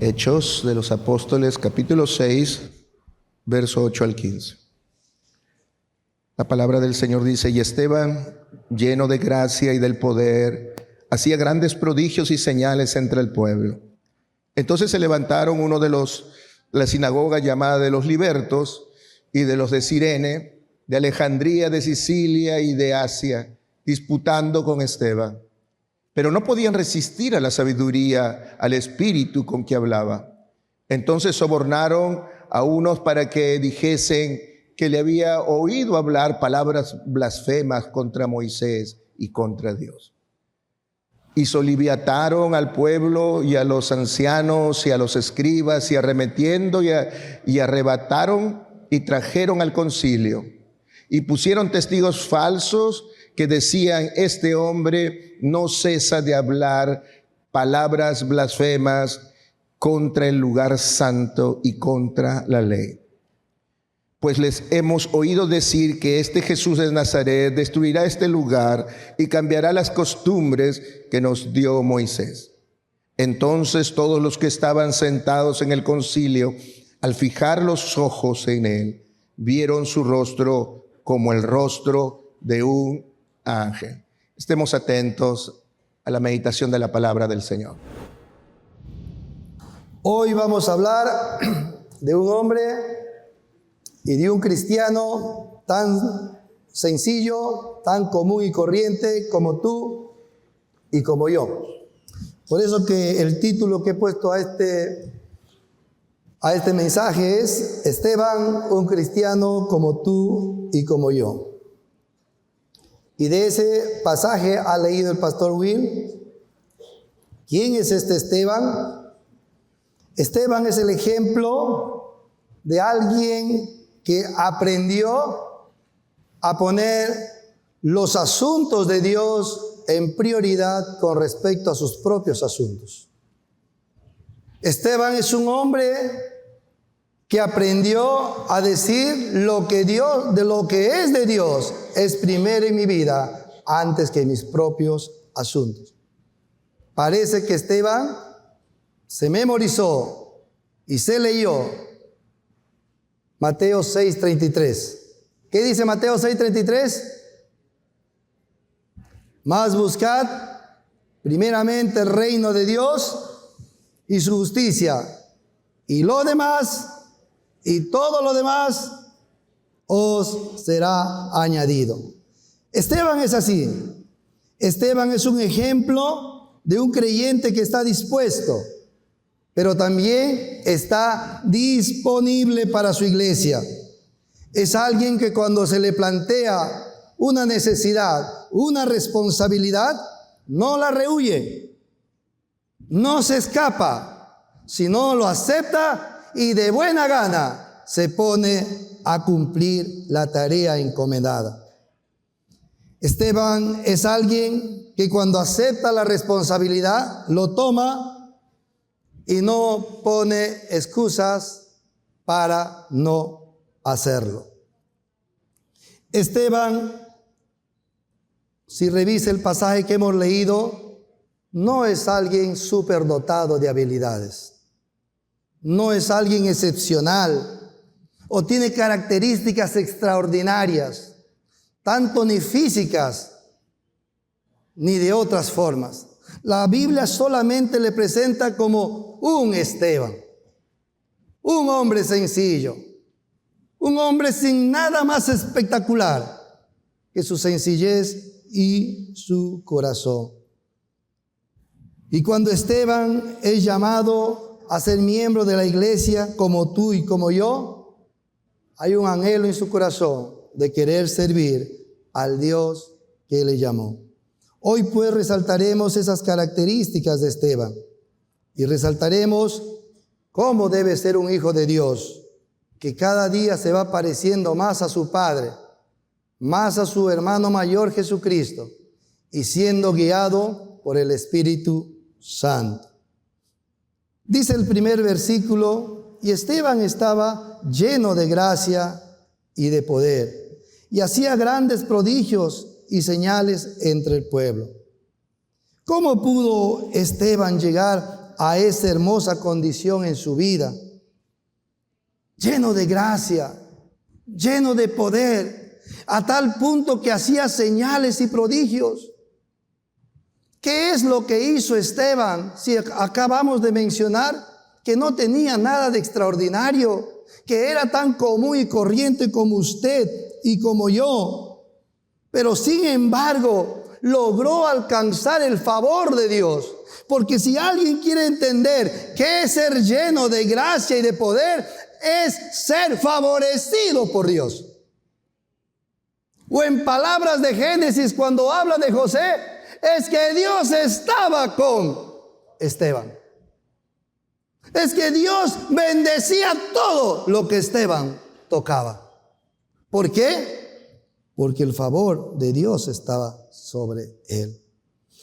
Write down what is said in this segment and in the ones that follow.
Hechos de los Apóstoles, capítulo 6, verso 8 al 15. La palabra del Señor dice: y Esteban, lleno de gracia y del poder, hacía grandes prodigios y señales entre el pueblo. Entonces se levantaron uno de la sinagoga llamada de los libertos y de los de Cirene, de Alejandría, de Sicilia y de Asia, disputando con Esteban. Pero no podían resistir a la sabiduría, al espíritu con que hablaba. Entonces sobornaron a unos para que dijesen que le había oído hablar palabras blasfemas contra Moisés y contra Dios. Y soliviataron al pueblo y a los ancianos y a los escribas, y arremetiendo y arrebataron y trajeron al concilio. Y pusieron testigos falsos que decían: este hombre no cesa de hablar palabras blasfemas contra el lugar santo y contra la ley. Pues les hemos oído decir que este Jesús de Nazaret destruirá este lugar y cambiará las costumbres que nos dio Moisés. Entonces todos los que estaban sentados en el concilio, al fijar los ojos en él, vieron su rostro como el rostro de un ángel. Estemos atentos a la meditación de la palabra del Señor. Hoy vamos a hablar de un hombre y de un cristiano tan sencillo, tan común y corriente como tú y como yo. Por eso que el título que he puesto a este mensaje es: Esteban, un cristiano como tú y como yo. Y de ese pasaje ha leído el pastor Will. ¿Quién es este Esteban? Esteban es el ejemplo de alguien que aprendió a poner los asuntos de Dios en prioridad con respecto a sus propios asuntos. Esteban es un hombre que aprendió a decir lo que Dios, de lo que es de Dios, es primero en mi vida antes que mis propios asuntos. Parece que Esteban se memorizó y se leyó Mateo 6:33. ¿Qué dice Mateo 6:33? Mas buscad primeramente el reino de Dios y su justicia, y lo demás, y todo lo demás os será añadido. Esteban es así. Esteban es un ejemplo de un creyente que está dispuesto, pero también está disponible para su iglesia. Es alguien que cuando se le plantea una necesidad, una responsabilidad, no la rehúye, no se escapa, sino lo acepta y de buena gana se pone a cumplir la tarea encomendada. Esteban es alguien que cuando acepta la responsabilidad, lo toma y no pone excusas para no hacerlo. Esteban, si revisa el pasaje que hemos leído, no es alguien superdotado de habilidades. No es alguien excepcional o tiene características extraordinarias, tanto ni físicas ni de otras formas. La Biblia solamente le presenta como un Esteban, un hombre sencillo, un hombre sin nada más espectacular que su sencillez y su corazón. Y cuando Esteban es llamado a ser miembro de la iglesia como tú y como yo, hay un anhelo en su corazón de querer servir al Dios que le llamó. Hoy pues resaltaremos esas características de Esteban y resaltaremos cómo debe ser un hijo de Dios, que cada día se va pareciendo más a su Padre, más a su hermano mayor Jesucristo, y siendo guiado por el Espíritu Santo. Dice el primer versículo: y Esteban estaba lleno de gracia y de poder, y hacía grandes prodigios y señales entre el pueblo. ¿Cómo pudo Esteban llegar a esa hermosa condición en su vida. Lleno de gracia, lleno de poder, a tal punto que hacía señales y prodigios. ¿Qué es lo que hizo Esteban? Si acabamos de mencionar que no tenía nada de extraordinario, que era tan común y corriente como usted y como yo. Pero sin embargo, logró alcanzar el favor de Dios. Porque si alguien quiere entender qué es ser lleno de gracia y de poder, es ser favorecido por Dios. O en palabras de Génesis, cuando habla de José, es que Dios estaba con Esteban. Es que Dios bendecía todo lo que Esteban tocaba. ¿Por qué? Porque el favor de Dios estaba sobre él.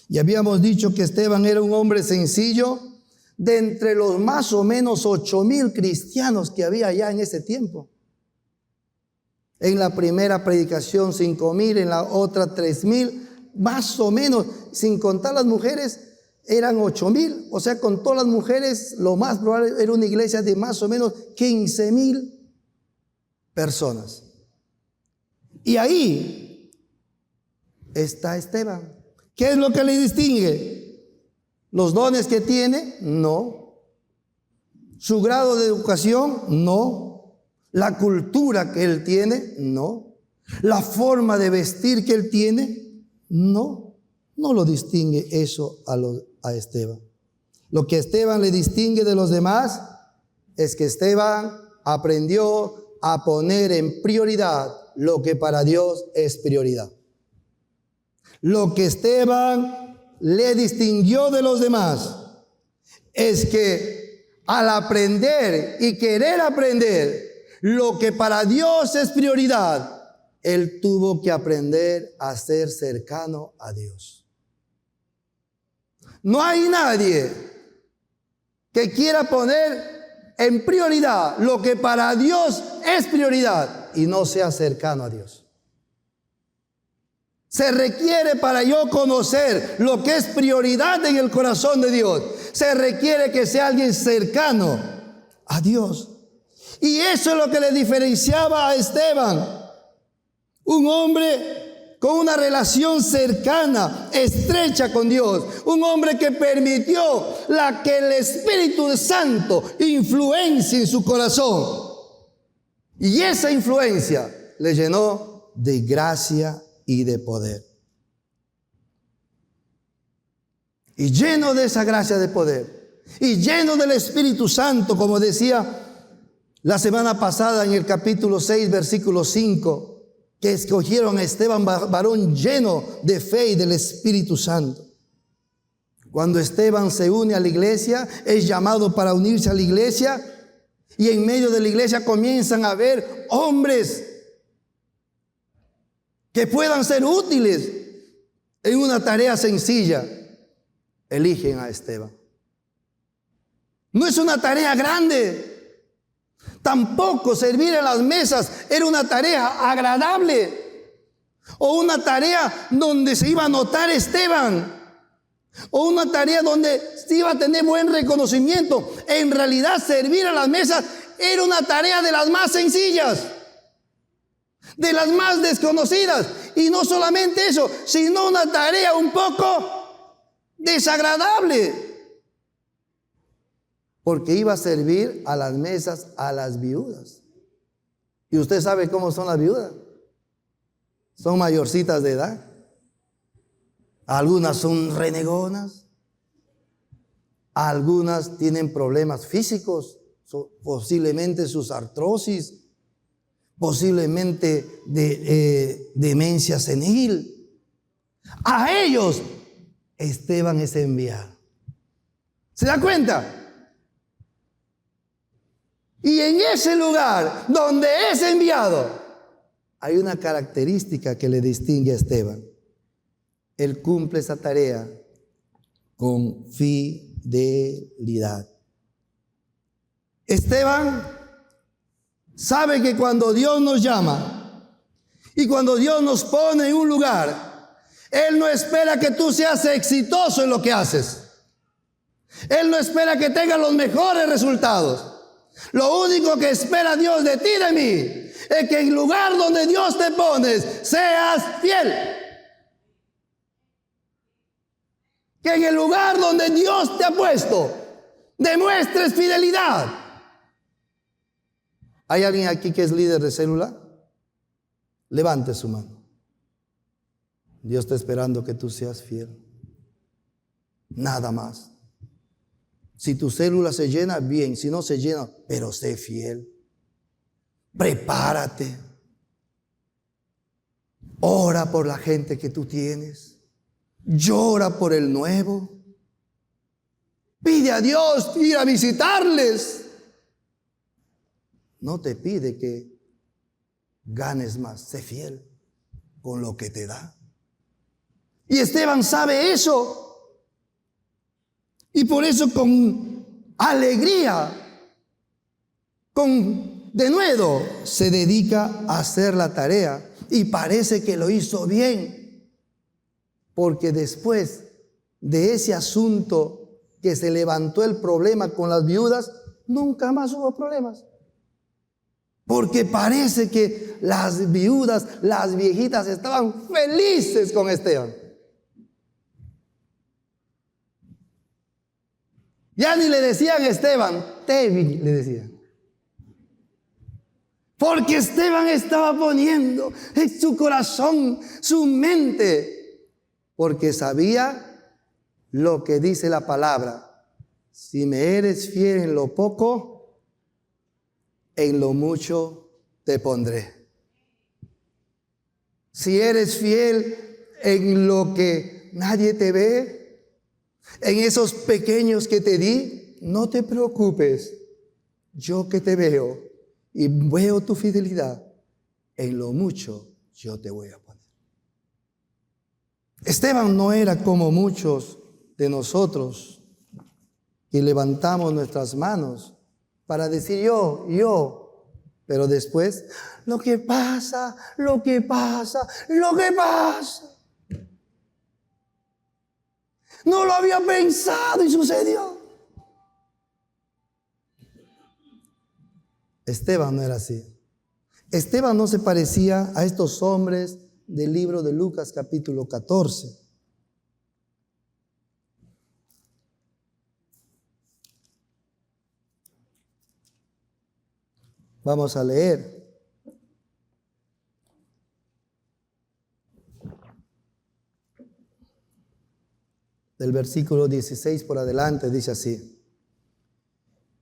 Y habíamos dicho que Esteban era un hombre sencillo de entre los más o menos 8,000 cristianos que había allá en ese tiempo. En la primera predicación 5,000, en la otra 3,000, más o menos, sin contar las mujeres, eran 8,000. O sea, con todas las mujeres, lo más probable era una iglesia de más o menos 15,000 personas. Y ahí está Esteban. ¿Qué es lo que le distingue? ¿Los dones que tiene? No. ¿Su grado de educación? No. ¿La cultura que él tiene? No. ¿La forma de vestir que él tiene? No. No lo distingue eso a Esteban. Lo que Esteban le distingue de los demás es que Esteban aprendió a poner en prioridad lo que para Dios es prioridad. Lo que Esteban le distinguió de los demás es que al aprender y querer aprender lo que para Dios es prioridad, él tuvo que aprender a ser cercano a Dios. No hay nadie que quiera poner en prioridad lo que para Dios es prioridad y no sea cercano a Dios. Se requiere, para yo conocer lo que es prioridad en el corazón de Dios, se requiere que sea alguien cercano a Dios. Y eso es lo que le diferenciaba a Esteban. Un hombre con una relación cercana, estrecha con Dios. Un hombre que permitió que el Espíritu Santo influencie en su corazón. Y esa influencia le llenó de gracia y de poder. Y lleno de esa gracia de poder, y lleno del Espíritu Santo, como decía la semana pasada en el capítulo 6, versículo 5, que escogieron a Esteban, varón lleno de fe y del Espíritu Santo. Cuando Esteban se une a la iglesia, es llamado para unirse a la iglesia, y en medio de la iglesia comienzan a haber hombres que puedan ser útiles en una tarea sencilla. Eligen a Esteban. No es una tarea grande. Tampoco servir en las mesas era una tarea agradable. O una tarea donde se iba a notar Esteban. O una tarea donde se iba a tener buen reconocimiento. En realidad, servir a las mesas era una tarea de las más sencillas, de las más desconocidas. Y no solamente eso, sino una tarea un poco desagradable, porque iba a servir a las mesas a las viudas. Y usted sabe cómo son las viudas. Son mayorcitas de edad. Algunas son renegonas. Algunas tienen problemas físicos, posiblemente sus artrosis, posiblemente de demencia senil. A ellos Esteban es enviado. ¿Se da cuenta? Y en ese lugar donde es enviado, hay una característica que le distingue a Esteban. Él cumple esa tarea con fidelidad. Esteban sabe que cuando Dios nos llama y cuando Dios nos pone en un lugar, Él no espera que tú seas exitoso en lo que haces. Él no espera que tengas los mejores resultados. Lo único que espera Dios de ti y de mí es que en el lugar donde Dios te pones seas fiel. Que en el lugar donde Dios te ha puesto demuestres fidelidad. ¿Hay alguien aquí que es líder de célula? Levante su mano. Dios está esperando que tú seas fiel. Nada más. Si tu célula se llena, bien. Si no se llena, pero sé fiel. Prepárate. Ora por la gente que tú tienes. Llora por el nuevo. Pide a Dios ir a visitarles. No te pide que ganes más. Sé fiel con lo que te da. Y Esteban sabe eso. Y por eso con alegría, con denuedo, se dedica a hacer la tarea. Y parece que lo hizo bien. Porque después de ese asunto que se levantó el problema con las viudas, nunca más hubo problemas. Porque parece que las viudas, las viejitas estaban felices con Esteban. Ya ni le decían Esteban, Tevi le decían. Porque Esteban estaba poniendo en su corazón, su mente, porque sabía lo que dice la palabra. Si me eres fiel en lo poco, en lo mucho te pondré. Si eres fiel en lo que nadie te ve, en esos pequeños que te di, no te preocupes. Yo que te veo y veo tu fidelidad, en lo mucho yo te voy a poner. Esteban no era como muchos de nosotros que levantamos nuestras manos para decir yo, pero después, lo que pasa. No lo había pensado y sucedió. Esteban no era así. Esteban no se parecía a estos hombres del libro de Lucas capítulo 14. Vamos a leer. Del versículo 16 por adelante dice así.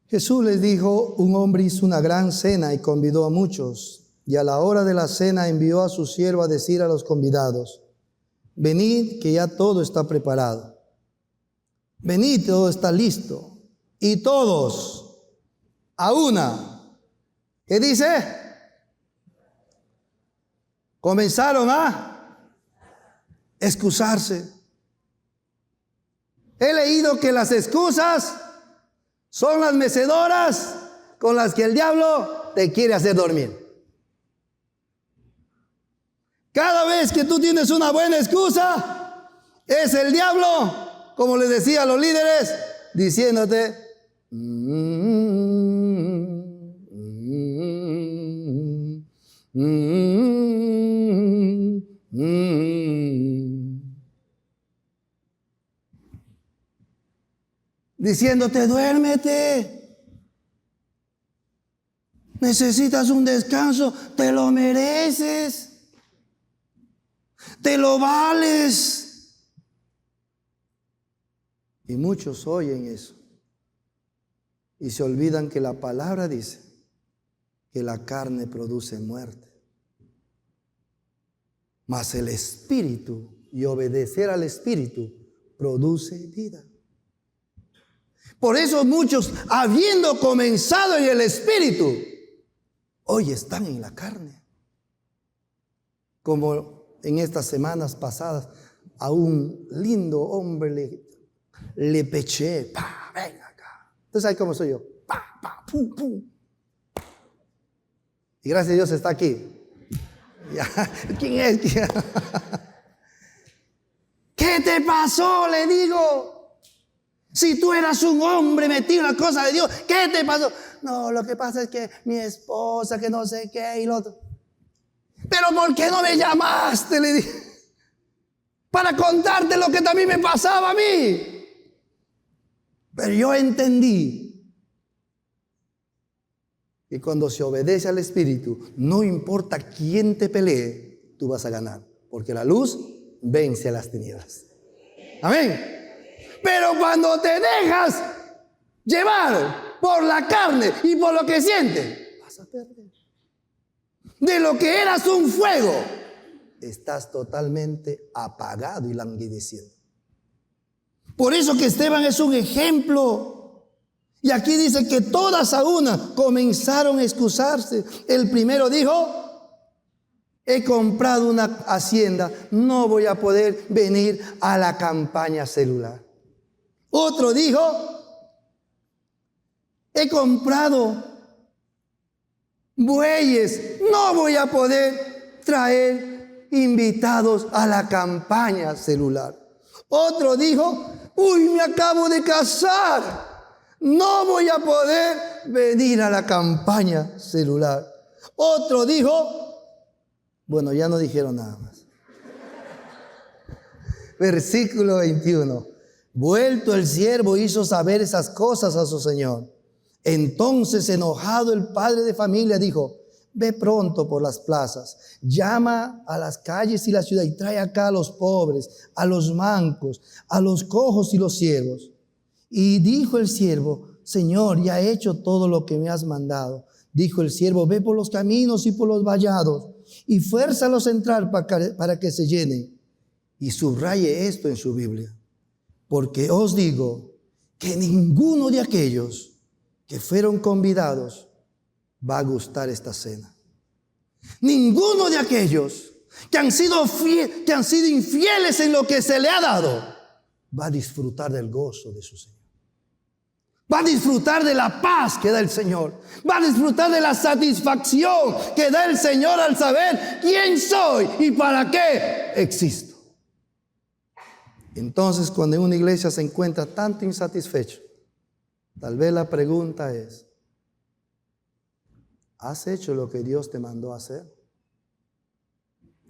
Jesús les dijo, un hombre hizo una gran cena y convidó a muchos. Y a la hora de la cena envió a su siervo a decir a los convidados, venid que ya todo está preparado. Venid, todo está listo. Y todos, a una, ¿qué dice? Comenzaron a excusarse. He leído que las excusas son las mecedoras con las que el diablo te quiere hacer dormir. Cada vez que tú tienes una buena excusa, es el diablo, como les decía a los líderes, diciéndote, diciéndote, duérmete. Necesitas un descanso, te lo mereces. Te lo vales. Y muchos oyen eso y se olvidan que la palabra dice que la carne produce muerte, mas el espíritu y obedecer al espíritu produce vida. Por eso muchos, habiendo comenzado en el espíritu, hoy están en la carne. Como en estas semanas pasadas, a un lindo hombre le peché, ven acá. ¿Usted sabe cómo soy yo? Pum, pum. Y gracias a Dios está aquí. Ya, ¿quién es? ¿Qué te pasó? Le digo. Si tú eras un hombre metido en la cosa de Dios, ¿qué te pasó? No, lo que pasa es que mi esposa, que no sé qué y lo otro. Pero ¿por qué no me llamaste? Le dije. Para contarte lo que también me pasaba a mí. Pero yo entendí que cuando se obedece al Espíritu, no importa quién te pelee, tú vas a ganar. Porque la luz vence a las tinieblas. Amén. Pero cuando te dejas llevar por la carne y por lo que sientes, vas a perder. De lo que eras un fuego, estás totalmente apagado y languideciendo. Por eso que Esteban es un ejemplo. Y aquí dice que todas a una comenzaron a excusarse. El primero dijo: he comprado una hacienda, no voy a poder venir a la campaña celular. Otro dijo: he comprado bueyes, no voy a poder traer invitados a la campaña celular. Otro dijo: uy, me acabo de casar, no voy a poder venir a la campaña celular. Otro dijo, bueno, ya no dijeron nada más. Versículo 21. Vuelto el siervo hizo saber esas cosas a su señor. Entonces, enojado, el padre de familia dijo: ve pronto por las plazas, llama a las calles y la ciudad y trae acá a los pobres, a los mancos, a los cojos y los ciegos. Y dijo el siervo: Señor, ya he hecho todo lo que me has mandado. Dijo el siervo: ve por los caminos y por los vallados y fuérzalos a entrar para que se llenen. Y subraye esto en su Biblia: porque os digo que ninguno de aquellos que fueron convidados va a gustar esta cena. Ninguno de aquellos que han sido infieles en lo que se le ha dado va a disfrutar del gozo de su Señor. Va a disfrutar de la paz que da el Señor. Va a disfrutar de la satisfacción que da el Señor al saber quién soy y para qué existo. Entonces, cuando en una iglesia se encuentra tanto insatisfecho, tal vez la pregunta es: ¿has hecho lo que Dios te mandó a hacer?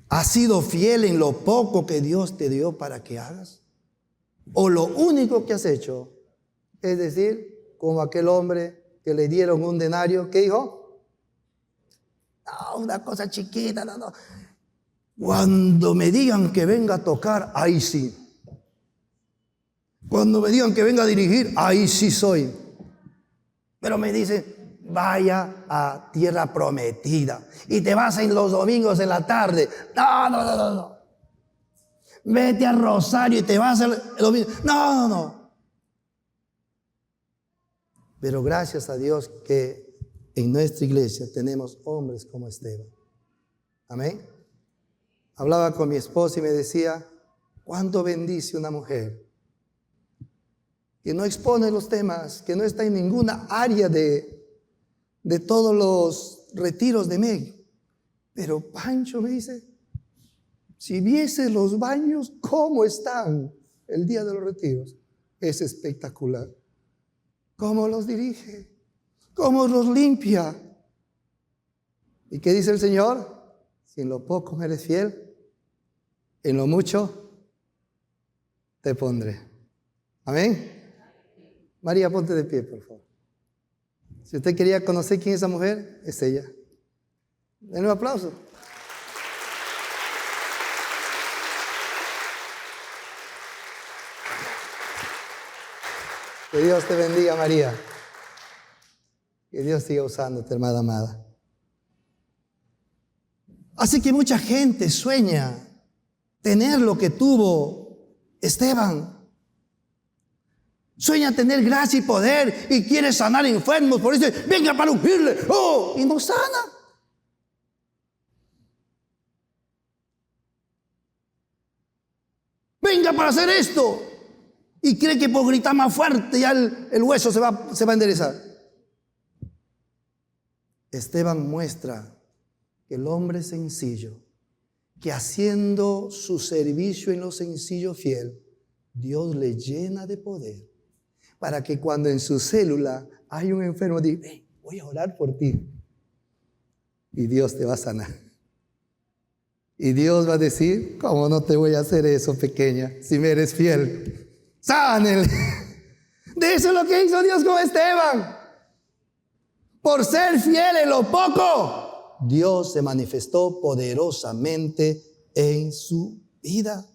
¿Has sido fiel en lo poco que Dios te dio para que hagas? ¿O lo único que has hecho es decir, como aquel hombre que le dieron un denario, ¿qué dijo? No, una cosa chiquita, no. Cuando me digan que venga a tocar, ahí sí. Cuando me digan que venga a dirigir, ahí sí soy. Pero me dicen: vaya a tierra prometida y te vas en los domingos en la tarde. No. Vete a Rosario y te vas el domingo. No. Pero gracias a Dios que en nuestra iglesia tenemos hombres como Esteban. Amén. Hablaba con mi esposa y me decía: ¿cuánto bendice una mujer que no expone los temas, que no está en ninguna área de todos los retiros de Meg? Pero Pancho me dice: si viese los baños, ¿cómo están el día de los retiros? Es espectacular. ¿Cómo los dirige? ¿Cómo los limpia? ¿Y qué dice el Señor? Si en lo poco me eres fiel, en lo mucho te pondré. Amén. María, ponte de pie, por favor. Si usted quería conocer quién es esa mujer, es ella. Den un aplauso. Que Dios te bendiga, María. Que Dios siga usándote, hermana amada. Así que mucha gente sueña tener lo que tuvo Esteban. Sueña tener gracia y poder y quiere sanar enfermos. Por eso dice: venga para ungirle. ¡Oh! Y no sana. Venga para hacer esto. Y cree que por gritar más fuerte ya el hueso se va a enderezar. Esteban muestra que el hombre sencillo, que haciendo su servicio en lo sencillo fiel, Dios le llena de poder. para que cuando en su célula hay un enfermo, diga, hey, voy a orar por ti. Y Dios te va a sanar. Y Dios va a decir, ¿cómo no te voy a hacer eso, pequeña? Si me eres fiel, sánele. De eso es lo que hizo Dios con Esteban. Por ser fiel en lo poco, Dios se manifestó poderosamente en su vida.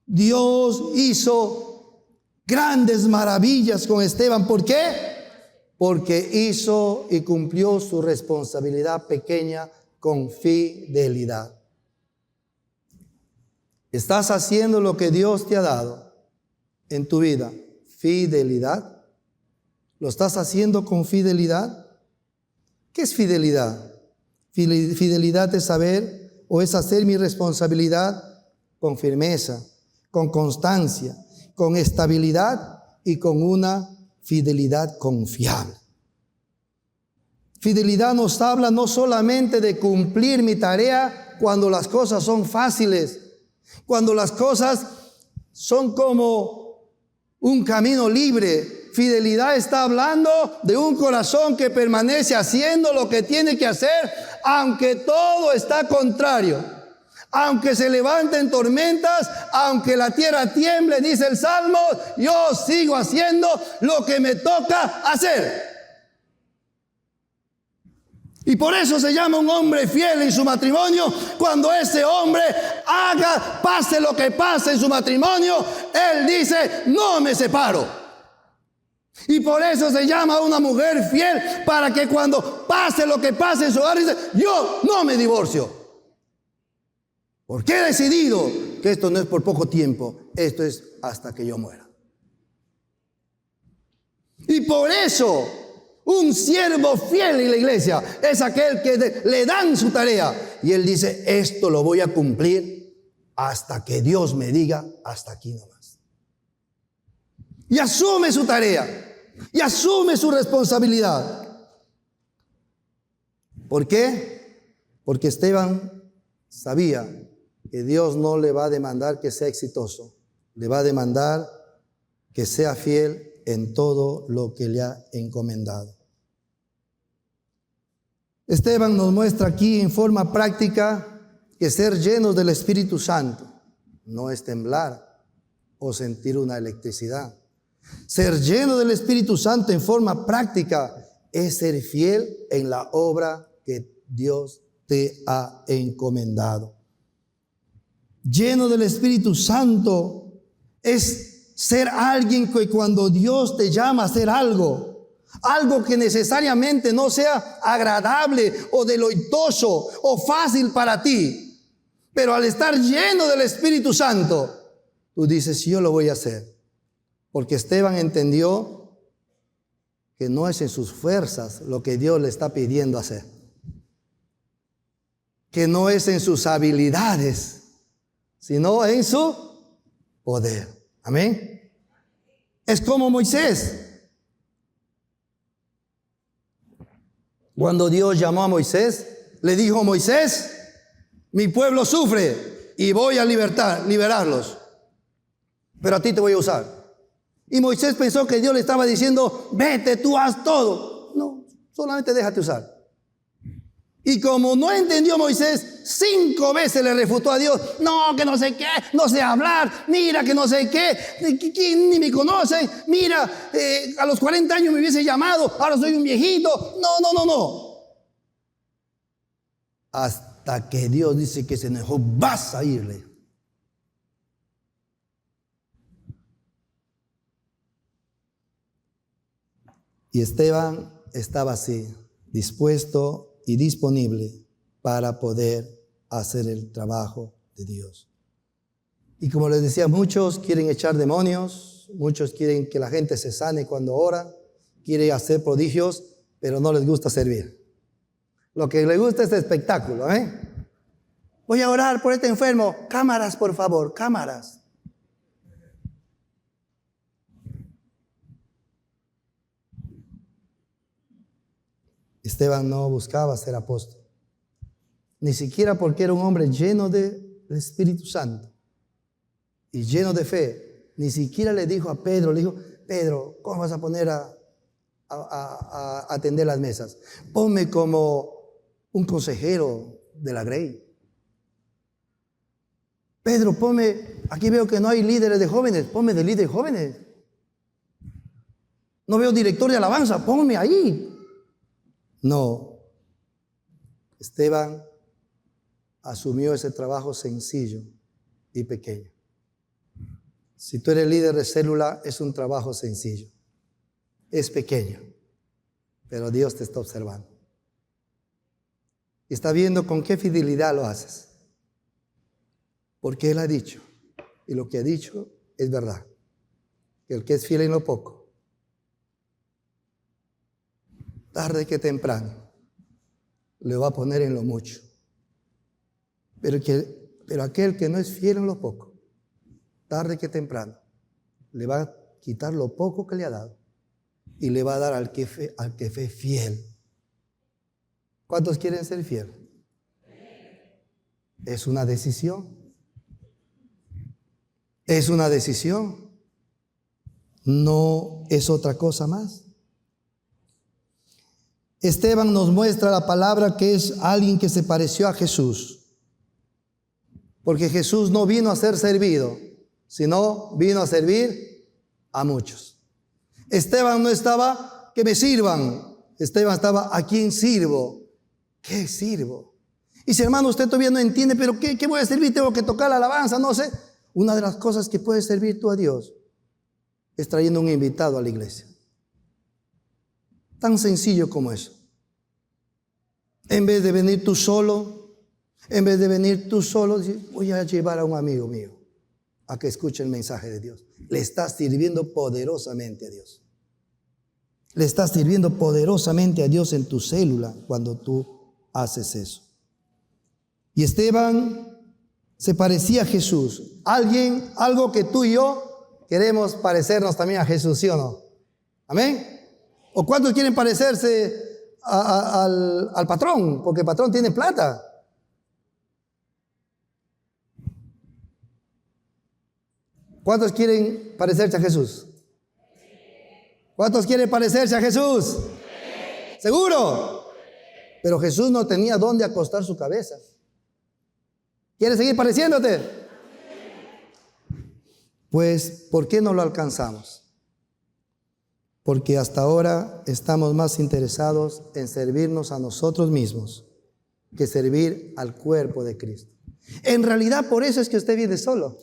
Dios hizo grandes maravillas con Esteban. ¿Por qué? Porque hizo y cumplió su responsabilidad pequeña con fidelidad. ¿Estás haciendo lo que Dios te ha dado en tu vida? ¿Fidelidad? ¿Lo estás haciendo con fidelidad? ¿Qué es fidelidad? Fidelidad es saber o es hacer mi responsabilidad con firmeza, con constancia, con estabilidad y con una fidelidad confiable. Fidelidad nos habla no solamente de cumplir mi tarea cuando las cosas son fáciles, cuando las cosas son como un camino libre. Fidelidad está hablando de un corazón que permanece haciendo lo que tiene que hacer, aunque todo está contrario. Aunque se levanten tormentas, aunque la tierra tiemble, dice el Salmo, yo sigo haciendo lo que me toca hacer. Y por eso se llama un hombre fiel en su matrimonio. Cuando ese hombre pase lo que pase en su matrimonio, él dice, no me separo. Y por eso se llama una mujer fiel, para que cuando pase lo que pase en su hogar, dice, yo no me divorcio. Porque he decidido que esto no es por poco tiempo, esto es hasta que yo muera. Y por eso un siervo fiel en la iglesia es aquel que le dan su tarea y él dice, esto lo voy a cumplir hasta que Dios me diga, hasta aquí nomás. Y asume su tarea y asume su responsabilidad. ¿Por qué? Porque Esteban sabía que Dios no le va a demandar que sea exitoso, le va a demandar que sea fiel en todo lo que le ha encomendado. Esteban nos muestra aquí en forma práctica que ser llenos del Espíritu Santo no es temblar o sentir una electricidad. Ser lleno del Espíritu Santo en forma práctica es ser fiel en la obra que Dios te ha encomendado. Lleno del Espíritu Santo es ser alguien que cuando Dios te llama a hacer algo que necesariamente no sea agradable o deleitoso o fácil para ti, pero al estar lleno del Espíritu Santo, tú dices, yo lo voy a hacer. Porque Esteban entendió que no es en sus fuerzas lo que Dios le está pidiendo hacer, que no es en sus habilidades, sino en su poder. Amén. Es como Moisés. Cuando Dios llamó a Moisés, le dijo, Moisés, mi pueblo sufre y voy a liberarlos, pero a ti te voy a usar. Y Moisés pensó que Dios le estaba diciendo, vete, tú haz todo. No, solamente déjate usar. Y como no entendió Moisés, 5 veces le refutó a Dios. No, que no sé qué, no sé hablar. Mira que no sé qué, ni me conocen. Mira, a los 40 años me hubiese llamado, ahora soy un viejito. No. Hasta que Dios dice que se enojó, vas a irle. Y Esteban estaba así, dispuesto y disponible para poder hacer el trabajo de Dios. Y como les decía, muchos quieren echar demonios, muchos quieren que la gente se sane cuando ora, quieren hacer prodigios, pero no les gusta servir. Lo que les gusta es el espectáculo, ¿eh? Voy a orar por este enfermo. Cámaras, por favor, cámaras. Esteban no buscaba ser apóstol, ni siquiera porque era un hombre lleno del Espíritu Santo y lleno de fe. Ni siquiera le dijo a Pedro, le dijo, Pedro, ¿cómo vas a poner a atender las mesas? Ponme como un consejero de la Grey. Pedro, ponme, aquí veo que no hay líderes de jóvenes, ponme de líderes jóvenes. No veo director de alabanza, ponme ahí. No. Esteban asumió ese trabajo sencillo y pequeño. Si tú eres líder de célula, es un trabajo sencillo. Es pequeño, pero Dios te está observando. Y está viendo con qué fidelidad lo haces. Porque Él ha dicho, y lo que ha dicho es verdad, que el que es fiel en lo poco, tarde que temprano, le va a poner en lo mucho. Pero aquel que no es fiel en lo poco, tarde que temprano, le va a quitar lo poco que le ha dado y le va a dar al que fue fiel. ¿Cuántos quieren ser fieles? Es una decisión. Es una decisión. No es otra cosa más. Esteban nos muestra la palabra que es alguien que se pareció a Jesús. Porque Jesús no vino a ser servido, sino vino a servir a muchos. Esteban no estaba, que me sirvan. Esteban estaba, ¿a quién sirvo? ¿Qué sirvo? Y si hermano usted todavía no entiende, pero ¿qué voy a servir? Tengo que tocar la alabanza, no sé. Una de las cosas que puedes servir tú a Dios es trayendo un invitado a la iglesia. Tan sencillo como eso. En vez de venir tú solo, voy a llevar a un amigo mío a que escuche el mensaje de Dios. Le estás sirviendo poderosamente a Dios. Le estás sirviendo poderosamente a Dios en tu célula cuando tú haces eso. Y Esteban se parecía a Jesús. Algo que tú y yo queremos parecernos también a Jesús, ¿sí o no? ¿Amén? ¿O cuántos quieren parecerse al patrón? Porque el patrón tiene plata. ¿Cuántos quieren parecerse a Jesús? ¿Cuántos quieren parecerse a Jesús? ¿Seguro? Pero Jesús no tenía dónde acostar su cabeza. ¿Quieres seguir pareciéndote? Pues, ¿por qué no lo alcanzamos? Porque hasta ahora estamos más interesados en servirnos a nosotros mismos que servir al cuerpo de Cristo. En realidad, por eso es que usted viene solo.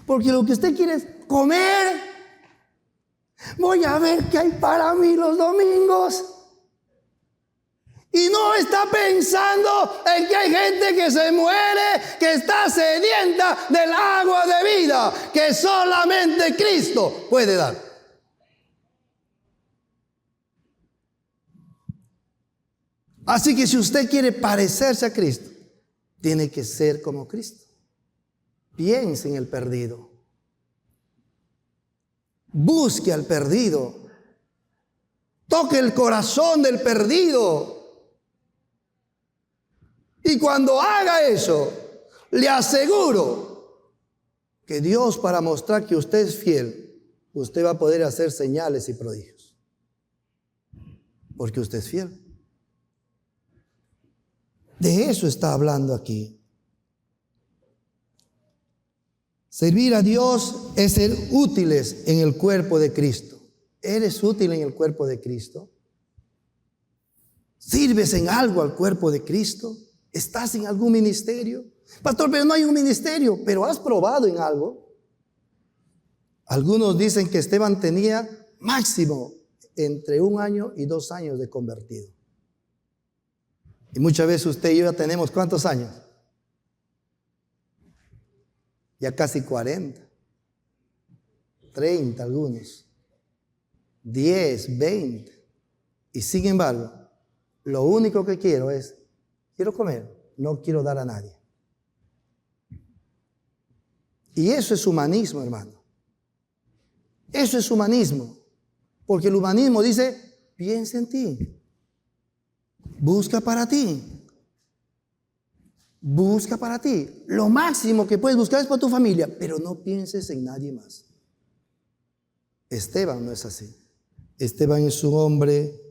Porque lo que usted quiere es comer. Voy a ver qué hay para mí los domingos. Y no está pensando en que hay gente que se muere, que está sedienta del agua de vida, que solamente Cristo puede dar. Así que si usted quiere parecerse a Cristo, tiene que ser como Cristo. Piense en el perdido. Busque al perdido. Toque el corazón del perdido. Y cuando haga eso, le aseguro que Dios, para mostrar que usted es fiel, usted va a poder hacer señales y prodigios. Porque usted es fiel. De eso está hablando aquí. Servir a Dios es ser útiles en el cuerpo de Cristo. ¿Eres útil en el cuerpo de Cristo? ¿Sirves en algo al cuerpo de Cristo? ¿Estás en algún ministerio? Pastor, pero no hay un ministerio. ¿Pero has probado en algo? Algunos dicen que Esteban tenía máximo entre 1 año y 2 años de convertido. Y muchas veces usted y yo ya tenemos ¿cuántos años? Ya casi 40, 30 algunos, 10, 20. Y sin embargo, lo único que quiero es, quiero comer, no quiero dar a nadie. Y eso es humanismo, hermano. Eso es humanismo. Porque el humanismo dice, piensa en ti. Busca para ti. Busca para ti. Lo máximo que puedes buscar es para tu familia, pero no pienses en nadie más. Esteban no es así. Esteban es un hombre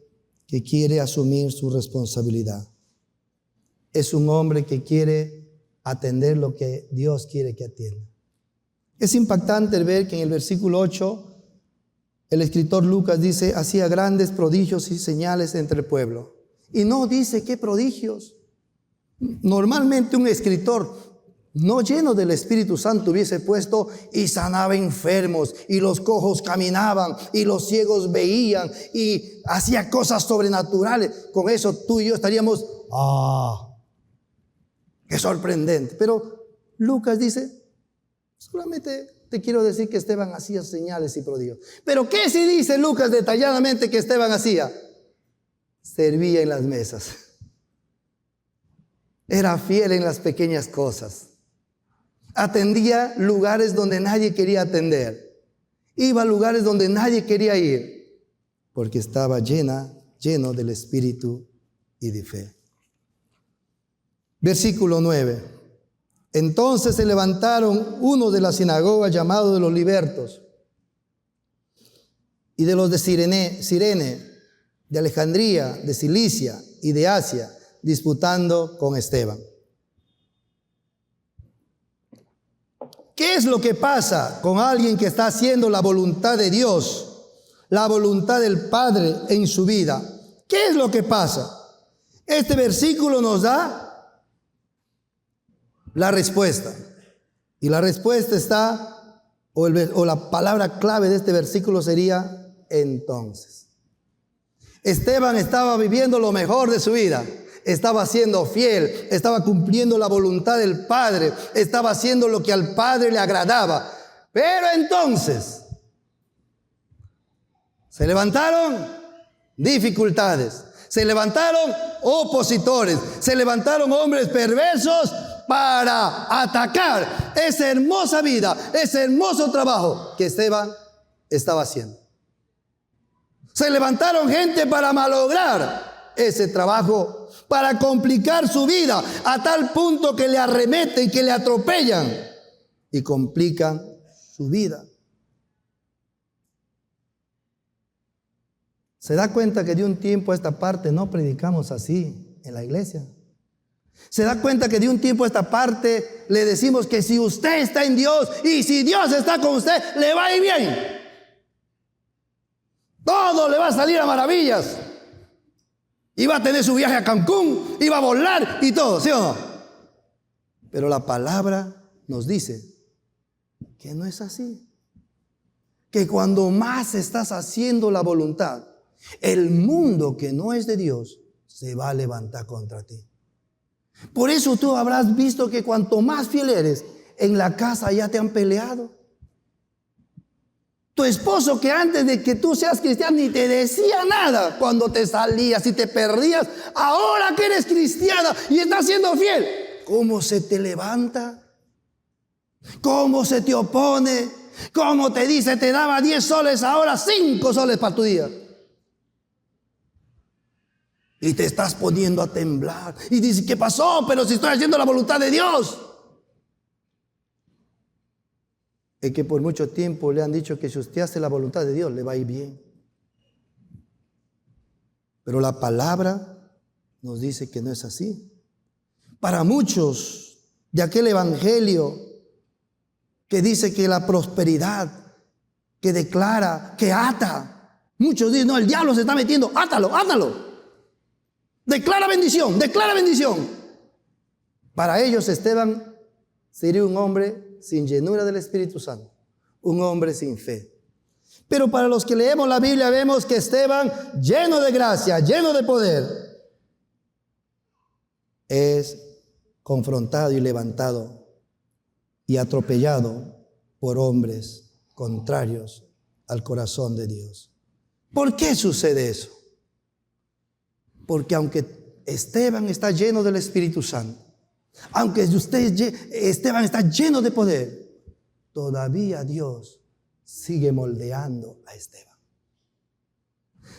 que quiere asumir su responsabilidad. Es un hombre que quiere atender lo que Dios quiere que atienda. Es impactante ver que en el versículo 8, el escritor Lucas dice, hacía grandes prodigios y señales entre el pueblo. Y no dice qué prodigios. Normalmente un escritor no lleno del Espíritu Santo hubiese puesto y sanaba enfermos, y los cojos caminaban, y los ciegos veían, y hacía cosas sobrenaturales. Con eso tú y yo estaríamos, qué sorprendente. Pero Lucas dice, solamente te quiero decir que Esteban hacía señales y prodigios. Pero ¿qué si dice Lucas detalladamente que Esteban hacía? Servía en las mesas. Era fiel en las pequeñas cosas. Atendía lugares donde nadie quería atender. Iba a lugares donde nadie quería ir. Porque estaba lleno del Espíritu y de fe. Versículo 9. Entonces se levantaron unos de la sinagoga llamados de los libertos y de los de Cirene, de Alejandría, de Cilicia y de Asia, disputando con Esteban. ¿Qué es lo que pasa con alguien que está haciendo la voluntad de Dios, la voluntad del Padre en su vida? ¿Qué es lo que pasa? Este versículo nos da la respuesta. Y la respuesta está, o la palabra clave de este versículo sería entonces. Esteban estaba viviendo lo mejor de su vida. Estaba siendo fiel, estaba cumpliendo la voluntad del Padre, estaba haciendo lo que al Padre le agradaba. Pero entonces se levantaron dificultades, se levantaron opositores, se levantaron hombres perversos para atacar esa hermosa vida, ese hermoso trabajo que Esteban estaba haciendo. Se levantaron gente para malograr ese trabajo, para complicar su vida a tal punto que le arremeten, que le atropellan y complican su vida. ¿Se da cuenta que de un tiempo a esta parte no predicamos así en la iglesia? ¿Se da cuenta que de un tiempo a esta parte le decimos que si usted está en Dios y si Dios está con usted, le va a ir bien? Todo le va a salir a maravillas. Iba a tener su viaje a Cancún, iba a volar y todo, ¿sí o no? Pero la palabra nos dice que no es así. Que cuando más estás haciendo la voluntad, el mundo que no es de Dios se va a levantar contra ti. Por eso tú habrás visto que cuanto más fiel eres, en la casa ya te han peleado. Tu esposo, que antes de que tú seas cristiano ni te decía nada cuando te salías y te perdías, ahora que eres cristiana y estás siendo fiel, ¿cómo se te levanta? ¿Cómo se te opone? ¿Cómo te dice, te daba 10 soles, ahora 5 soles para tu día? Y te estás poniendo a temblar. Y dices, ¿qué pasó? Pero si estoy haciendo la voluntad de Dios. Es que por mucho tiempo le han dicho que si usted hace la voluntad de Dios, le va a ir bien. Pero la palabra nos dice que no es así. Para muchos de aquel evangelio que dice que la prosperidad, que declara, que ata. Muchos dicen, no, el diablo se está metiendo, átalo, átalo. Declara bendición, declara bendición. Para ellos Esteban sería un hombre sin llenura del Espíritu Santo, un hombre sin fe. Pero para los que leemos la Biblia vemos que Esteban, lleno de gracia, lleno de poder, es confrontado y levantado y atropellado por hombres contrarios al corazón de Dios. ¿Por qué sucede eso? Porque aunque Esteban está lleno del Espíritu Santo, aunque Esteban está lleno de poder, todavía Dios sigue moldeando a Esteban.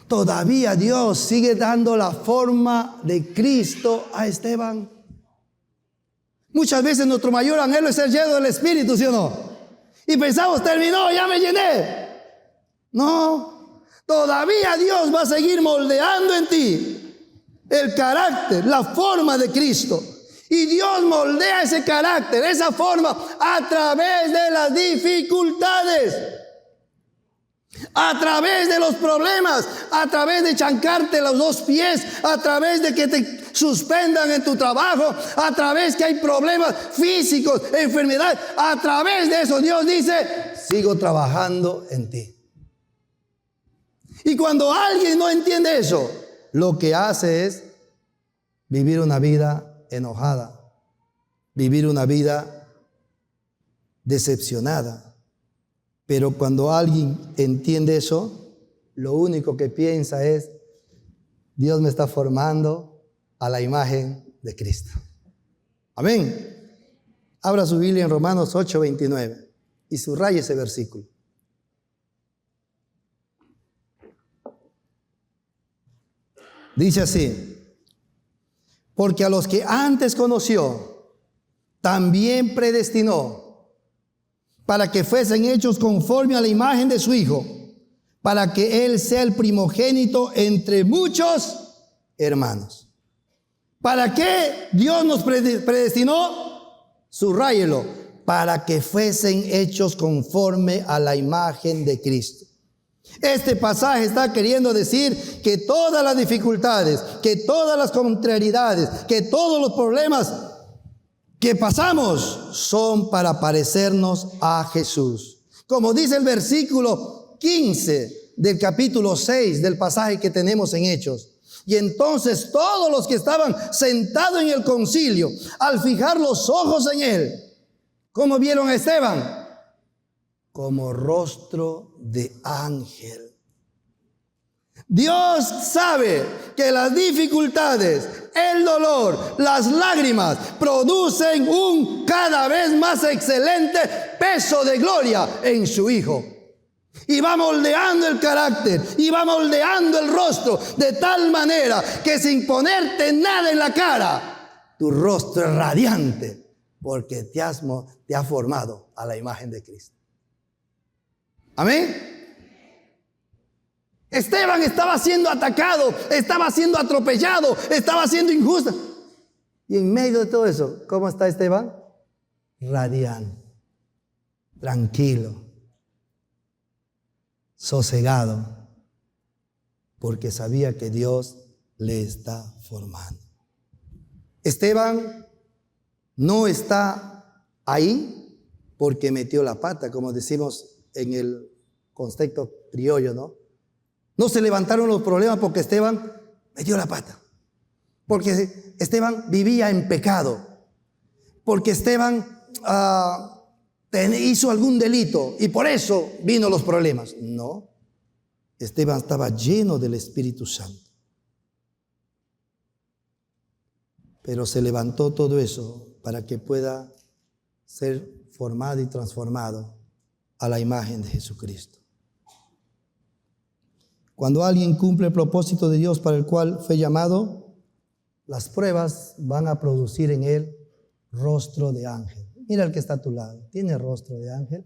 Todavía Dios sigue dando la forma de Cristo a Esteban. Muchas veces nuestro mayor anhelo es ser lleno del Espíritu, ¿sí o no? Y pensamos, terminó, ya me llené. No, todavía Dios va a seguir moldeando en ti el carácter, la forma de Cristo. Y Dios moldea ese carácter, esa forma, a través de las dificultades, a través de los problemas, a través de chancarte los dos pies, a través de que te suspendan en tu trabajo, a través que hay problemas físicos, enfermedad. A través de eso Dios dice, sigo trabajando en ti. Y cuando alguien no entiende eso, lo que hace es vivir una vida enojada, vivir una vida decepcionada. Pero cuando alguien entiende eso, lo único que piensa es, Dios me está formando a la imagen de Cristo. Amén. Abra su Biblia en Romanos 8:29 y subraye ese versículo. Dice así: porque a los que antes conoció, también predestinó para que fuesen hechos conforme a la imagen de su Hijo, para que Él sea el primogénito entre muchos hermanos. ¿Para qué Dios nos predestinó? Subráyelo: para que fuesen hechos conforme a la imagen de Cristo. Este pasaje está queriendo decir que todas las dificultades, que todas las contrariedades, que todos los problemas que pasamos son para parecernos a Jesús. Como dice el versículo 15 del capítulo 6 del pasaje que tenemos en Hechos. Y entonces todos los que estaban sentados en el concilio, al fijar los ojos en él, ¿cómo vieron a Esteban? Como rostro de ángel. Dios sabe que las dificultades, el dolor, las lágrimas producen un cada vez más excelente peso de gloria en su Hijo. Y va moldeando el carácter, y va moldeando el rostro de tal manera que sin ponerte nada en la cara, tu rostro es radiante porque te ha formado a la imagen de Cristo. Amén. Esteban estaba siendo atacado, estaba siendo atropellado, estaba siendo injusto. Y en medio de todo eso, ¿cómo está Esteban? Radiante, tranquilo, sosegado, porque sabía que Dios le está formando. Esteban no está ahí porque metió la pata, como decimos en el contexto criollo, ¿no? No se levantaron los problemas porque Esteban metió la pata, porque Esteban vivía en pecado, porque Esteban hizo algún delito y por eso vino los problemas. No, Esteban estaba lleno del Espíritu Santo. Pero se levantó todo eso para que pueda ser formado y transformado a la imagen de Jesucristo. Cuando alguien cumple el propósito de Dios para el cual fue llamado, las pruebas van a producir en él rostro de ángel. Mira el que está a tu lado, ¿tiene rostro de ángel?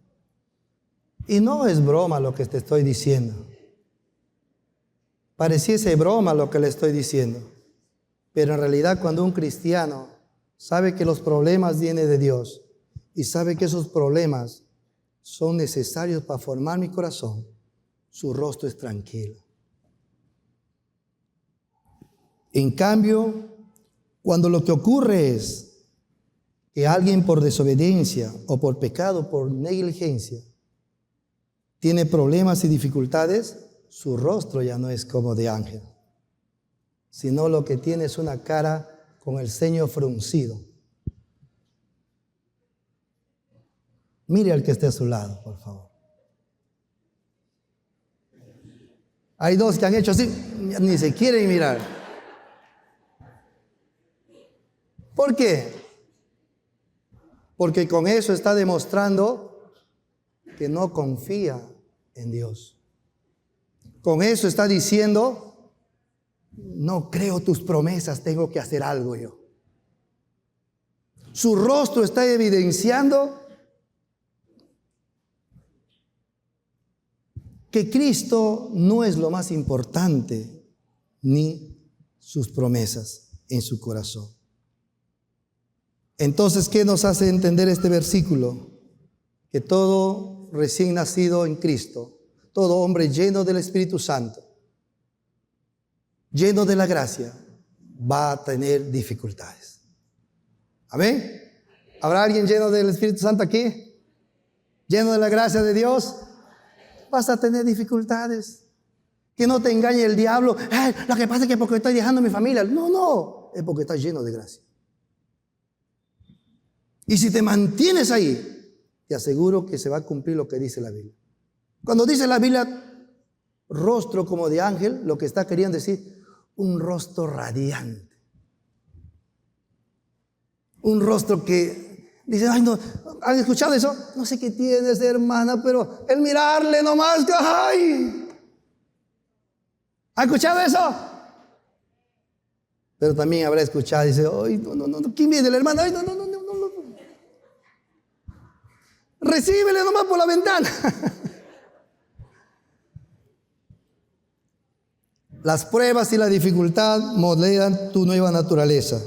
Y no es broma lo que te estoy diciendo. Pareciese broma lo que le estoy diciendo. Pero en realidad cuando un cristiano sabe que los problemas vienen de Dios y sabe que esos problemas son necesarios para formar mi corazón, su rostro es tranquilo. En cambio, cuando lo que ocurre es que alguien por desobediencia o por pecado, por negligencia, tiene problemas y dificultades, su rostro ya no es como de ángel, sino lo que tiene es una cara con el ceño fruncido. Mire al que esté a su lado, por favor. Hay dos que han hecho así, ni se quieren mirar. ¿Por qué? Porque con eso está demostrando que no confía en Dios. Con eso está diciendo, no creo tus promesas, tengo que hacer algo yo. Su rostro está evidenciando que Cristo no es lo más importante, ni sus promesas en su corazón. Entonces, ¿qué nos hace entender este versículo? Que todo recién nacido en Cristo, todo hombre lleno del Espíritu Santo, lleno de la gracia, va a tener dificultades. ¿Amén? ¿Habrá alguien lleno del Espíritu Santo aquí? ¿Lleno de la gracia de Dios? Vas a tener dificultades. Que no te engañe el diablo. Lo que pasa es que porque estoy dejando a mi familia. No, es porque estás lleno de gracia. Y si te mantienes ahí, te aseguro que se va a cumplir lo que dice la Biblia. Cuando dice la Biblia, rostro como de ángel, lo que está queriendo decir, un rostro radiante. Un rostro que dice, ay no, ¿han escuchado eso? No sé qué tienes, hermana, pero el mirarle nomás, ay. ¿Han escuchado eso? Pero también habrá escuchado, dice, ay, no, ¿quién viene? La hermana, ay, no. Recíbele nomás por la ventana. Las pruebas y la dificultad modelan tu nueva naturaleza.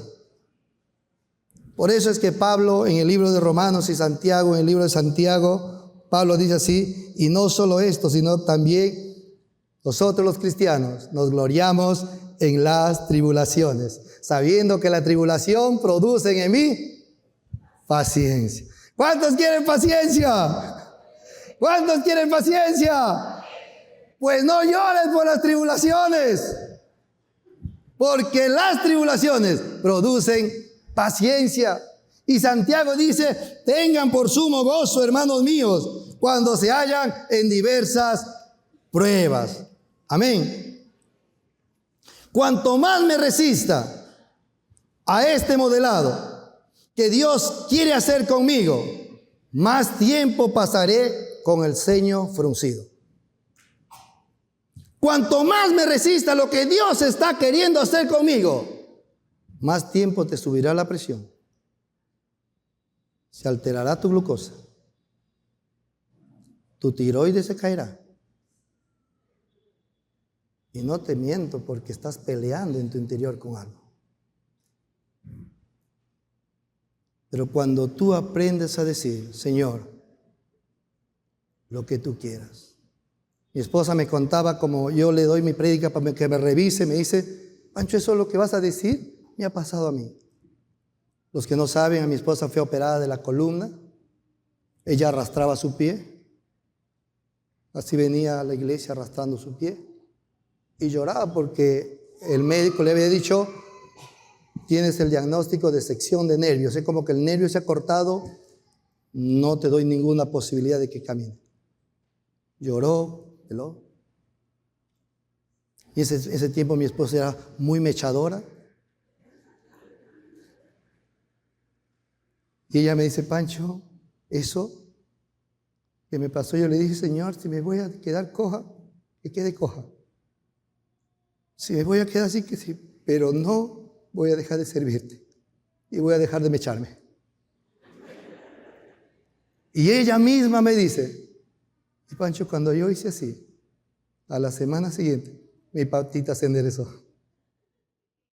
Por eso es que Pablo en el libro de Romanos y Santiago, en el libro de Santiago, Pablo dice así, y no solo esto, sino también nosotros los cristianos nos gloriamos en las tribulaciones, sabiendo que la tribulación produce en mí paciencia. ¿Cuántos quieren paciencia? ¿Cuántos quieren paciencia? Pues no llores por las tribulaciones, porque las tribulaciones producen paciencia. Y Santiago dice, tengan por sumo gozo, hermanos míos, cuando se hallan en diversas pruebas. Amén. Cuanto más me resista a este modelado que Dios quiere hacer conmigo, más tiempo pasaré con el ceño fruncido. Cuanto más me resista lo que Dios está queriendo hacer conmigo, más tiempo te subirá la presión. Se alterará tu glucosa. Tu tiroides se caerá. Y no te miento porque estás peleando en tu interior con algo. Pero cuando tú aprendes a decir, Señor, lo que tú quieras. Mi esposa me contaba, como yo le doy mi prédica para que me revise, me dice, Pancho, ¿eso es lo que vas a decir? Me ha pasado a mí. Los que no saben, a mi esposa fue operada de la columna. Ella arrastraba su pie. Así venía a la iglesia arrastrando su pie. Y lloraba porque el médico le había dicho, tienes el diagnóstico de sección de nervios. Es como que el nervio se ha cortado, no te doy ninguna posibilidad de que camine. Lloró, peló. Y ese tiempo mi esposa era muy mechadora. Y ella me dice, Pancho, eso que me pasó, yo le dije, Señor, si me voy a quedar coja, que quede coja. Si me voy a quedar así, que sí, pero no voy a dejar de servirte y voy a dejar de mecharme. Y ella misma me dice, y Pancho, cuando yo hice así, a la semana siguiente, mi patita se enderezó.